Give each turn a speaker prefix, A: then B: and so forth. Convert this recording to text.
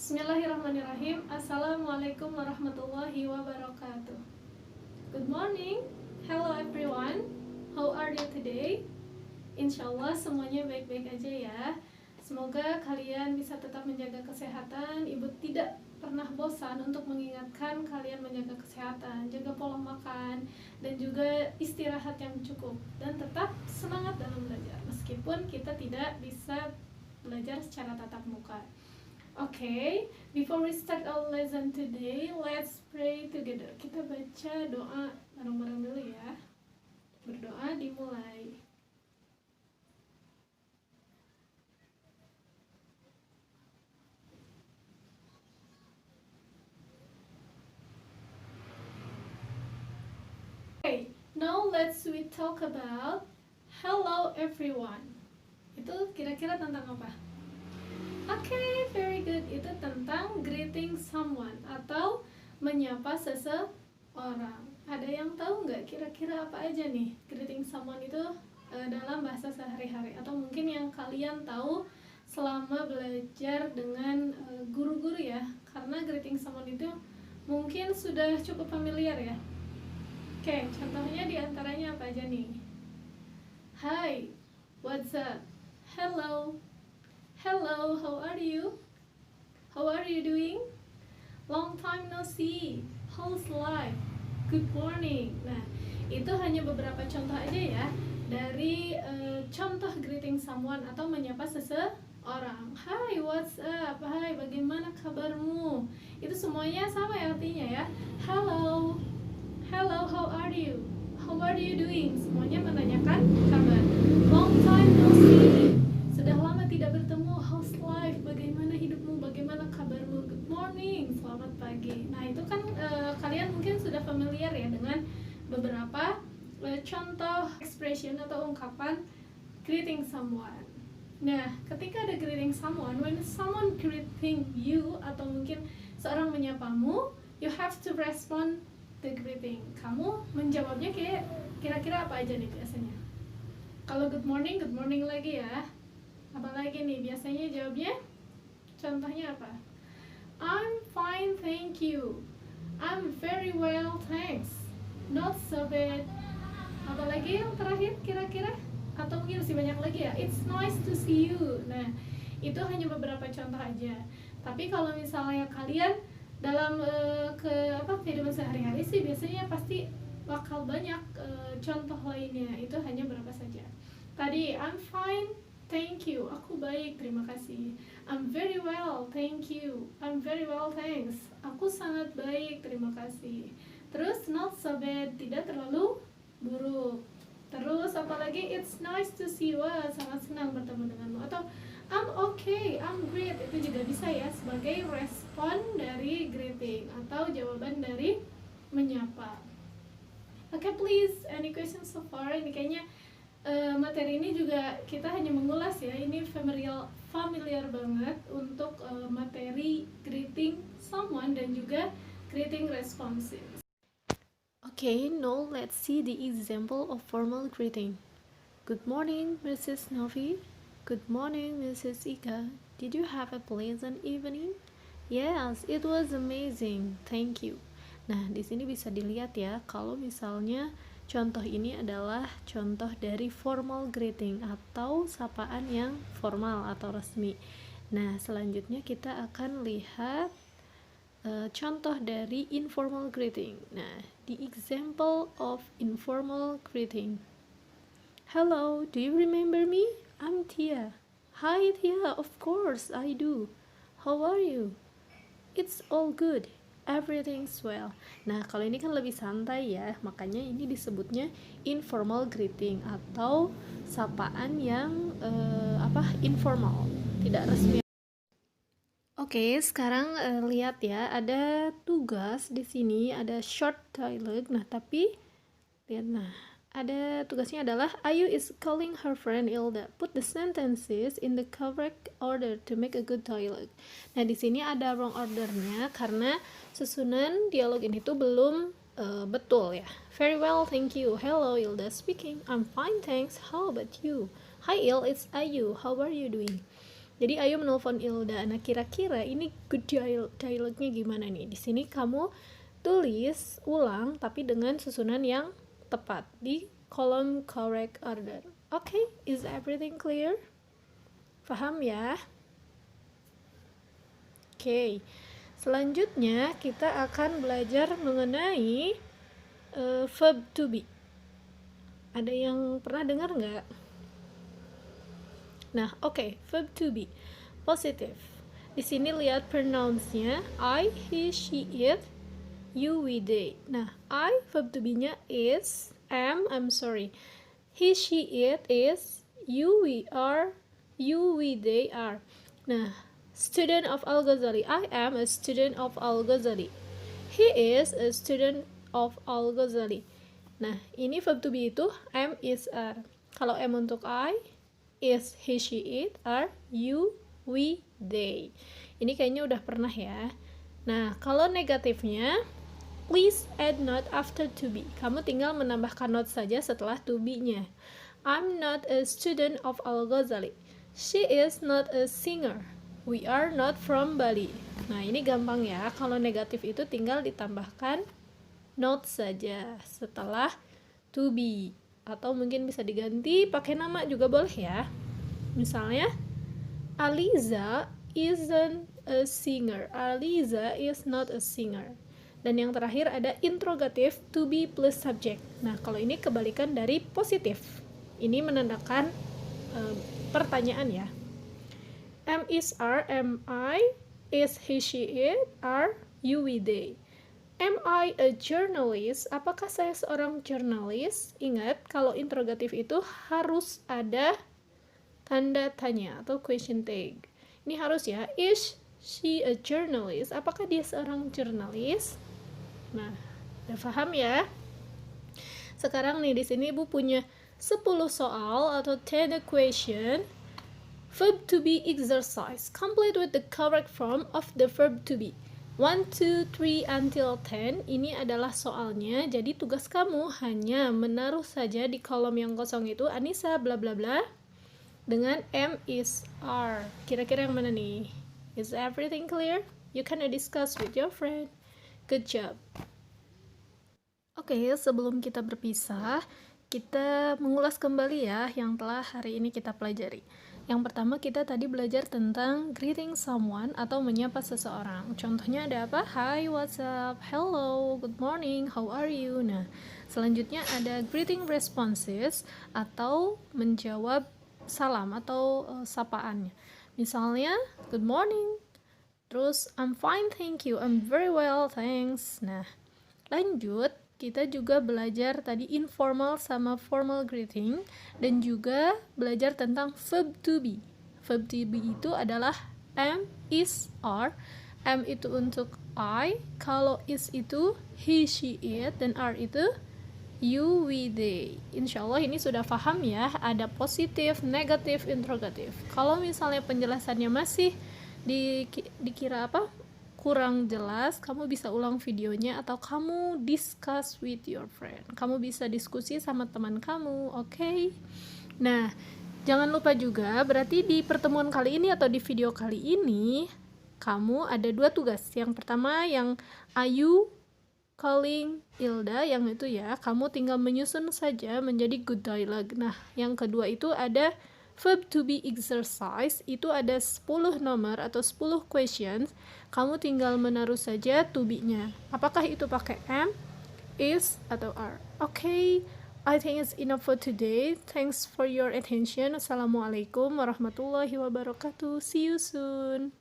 A: Bismillahirrahmanirrahim. Assalamualaikum warahmatullahi wabarakatuh. Good morning. Hello everyone. How are you today? Insyaallah semuanya baik-baik aja ya. Semoga kalian bisa tetap menjaga kesehatan. Ibu tidak pernah bosan untuk mengingatkan kalian menjaga kesehatan, jaga pola makan, dan juga istirahat yang cukup. Dan tetap semangat dalam belajar, meskipun kita tidak bisa belajar secara tatap muka. Okay, before we start our lesson today, let's pray together. Kita baca doa bareng-bareng dulu ya. Berdoa dimulai. Okay, now let's we talk about hello everyone. Itu kira-kira tentang apa? Okay, very good. Itu tentang greeting someone atau menyapa seseorang. Ada yang tahu nggak kira-kira apa aja nih greeting someone itu dalam bahasa sehari-hari, atau mungkin yang kalian tahu selama belajar dengan guru-guru ya, karena greeting someone itu mungkin sudah cukup familiar ya. Oke, contohnya diantaranya apa aja nih? Hi, what's up? Hello. Hello, how are you? How are you doing? Long time no see. How's life? Good morning. Nah, itu hanya beberapa contoh aja ya dari contoh greeting someone atau menyapa seseorang. Hi, what's up? Hai, bagaimana kabarmu? Itu semuanya sama ya artinya ya. Hello. Hello, how are you? How are you doing? Semuanya menanyakan kabar. Long time no see. Sudah lama tidak bertemu. How's life? Bagaimana hidupmu? Bagaimana kabarmu? Good morning. Selamat pagi. Nah, itu kan kalian mungkin sudah familiar ya dengan beberapa contoh expression atau ungkapan greeting someone. Nah, ketika ada greeting someone, when someone greeting you atau mungkin seorang menyapamu, you have to respond the greeting. Kamu menjawabnya kira-kira apa aja nih biasanya? Kalau good morning lagi ya. Apalagi nih biasanya jawabnya? Contohnya apa? I'm fine, thank you. I'm very well, thanks. Not so bad. Apalagi yang terakhir kira-kira? Atau mungkin masih banyak lagi ya? It's nice to see you. Nah, itu hanya beberapa contoh aja. Tapi kalau misalnya kalian dalam kehidupan sehari-hari sih biasanya pasti bakal banyak contoh lainnya. Itu hanya berapa saja. Tadi I'm fine, thank you, aku baik, terima kasih. I'm very well, thank you. I'm very well, thanks. Aku sangat baik, terima kasih. Terus not so bad, tidak terlalu buruk. Terus apalagi it's nice to see you, wah, sangat senang bertemu denganmu. Atau I'm okay, I'm great. Itu juga bisa ya sebagai respon dari greeting atau jawaban dari menyapa. Okay, please, any questions so far? Ini kayaknya materi ini juga kita hanya mengulas ya, ini familiar banget untuk materi greeting someone dan juga greeting responses. Okay, now let's see the example of formal greeting. Good morning, Mrs. Novi. Good morning, Mrs. Ika. Did you have a pleasant evening? Yes, it was amazing. Thank you. Nah, di sini bisa dilihat ya, kalau misalnya contoh ini adalah contoh dari formal greeting atau sapaan yang formal atau resmi. Nah, selanjutnya kita akan lihat contoh dari informal greeting. Nah, the example of informal greeting. Hello, do you remember me? I'm Tia. Hi Tia, of course I do. How are you? It's all good. Everything's well. Nah, kalau ini kan lebih santai ya, makanya ini disebutnya informal greeting atau sapaan yang informal, tidak resmi. Oke, sekarang lihat ya, ada tugas di sini, ada short dialogue. Nah, tapi lihat, nah, ada tugasnya adalah Ayu is calling her friend Ilda. Put the sentences in the correct order to make a good dialogue. Nah, di sini ada wrong ordernya karena susunan dialog ini tuh belum betul ya. Very well, thank you. Hello, Ilda speaking. I'm fine, thanks. How about you? Hi Il, it's Ayu. How are you doing? Jadi Ayu menelpon Ilda. Nah, kira-kira ini good dialognya gimana nih? Di sini kamu tulis ulang tapi dengan susunan yang tepat di kolom correct order. Okay, is everything clear? Paham ya? Okay. Selanjutnya kita akan belajar mengenai verb to be. Ada yang pernah dengar nggak? Nah, oke, verb to be positif. Di sini lihat pronouns-nya I, he, she, it, you, we, they. Nah, I verb to be-nya is, am, I'm sorry. He, she, it is, you, we are, you, we, they are. Nah, student of Al-Ghazali. I am a student of Al-Ghazali. He is a student of Al-Ghazali. Nah, ini verb to be itu am, is, are. Kalau am untuk I, is, he, she, it, are, you, we, they. Ini kayaknya udah pernah ya. Nah, kalau negatifnya, please add not after to be. Kamu tinggal menambahkan not saja setelah to be-nya. I'm not a student of Al-Ghazali. She is not a singer. We are not from Bali. Nah, ini gampang ya. Kalau negatif itu tinggal ditambahkan not saja setelah to be. Atau mungkin bisa diganti pakai nama juga boleh ya. Misalnya, Aliza isn't a singer. Aliza is not a singer. Dan yang terakhir ada interrogative to be plus subject. Nah, kalau ini kebalikan dari positif. Ini menandakan pertanyaan ya. Am, is, are, am I, is, he, she, it, are, you, we, they. Am I a journalist? Apakah saya seorang jurnalis? Ingat, kalau interrogatif itu harus ada tanda tanya atau question tag. Ini harus ya. Is she a journalist? Apakah dia seorang jurnalis? Nah, udah paham ya? Sekarang nih di sini Ibu punya 10 soal atau 10 question. Verb to be exercise. Complete with the correct form of the verb to be. 1, 2, 3 until 10. Ini adalah soalnya. Jadi tugas kamu hanya menaruh saja di kolom yang kosong itu Anissa bla bla bla dengan am, is, are. Kira-kira yang mana nih? Is everything clear? You can discuss with your friend. Good job. Oke, sebelum kita berpisah, kita mengulas kembali ya yang telah hari ini kita pelajari. Yang pertama kita tadi belajar tentang greeting someone atau menyapa seseorang. Contohnya ada apa? Hi, what's up? Hello, good morning, how are you? Nah, selanjutnya ada greeting responses atau menjawab salam atau sapaannya. Misalnya, good morning. Terus, I'm fine, thank you. I'm very well, thanks. Nah, lanjut. Kita juga belajar tadi informal sama formal greeting dan juga belajar tentang verb to be. Verb to be itu adalah am, is, are. Am itu untuk I, kalau is itu he, she, it, dan are itu you, we, they. Insya Allah ini sudah paham ya, ada positif, negatif, interrogatif. Kalau misalnya penjelasannya masih dikira kurang jelas, kamu bisa ulang videonya atau kamu discuss with your friend. Kamu bisa diskusi sama teman kamu, oke? Nah, jangan lupa juga, berarti di pertemuan kali ini atau di video kali ini, kamu ada 2 tugas. Yang pertama yang Ayu calling Ilda, yang itu ya, kamu tinggal menyusun saja menjadi good dialogue. Nah, yang kedua itu ada verb to be exercise, itu ada 10 nomor atau 10 questions. Kamu tinggal menaruh saja to be-nya. Apakah itu pakai am, is, atau are. Okay, I think it's enough for today. Thanks for your attention. Assalamualaikum warahmatullahi wabarakatuh. See you soon.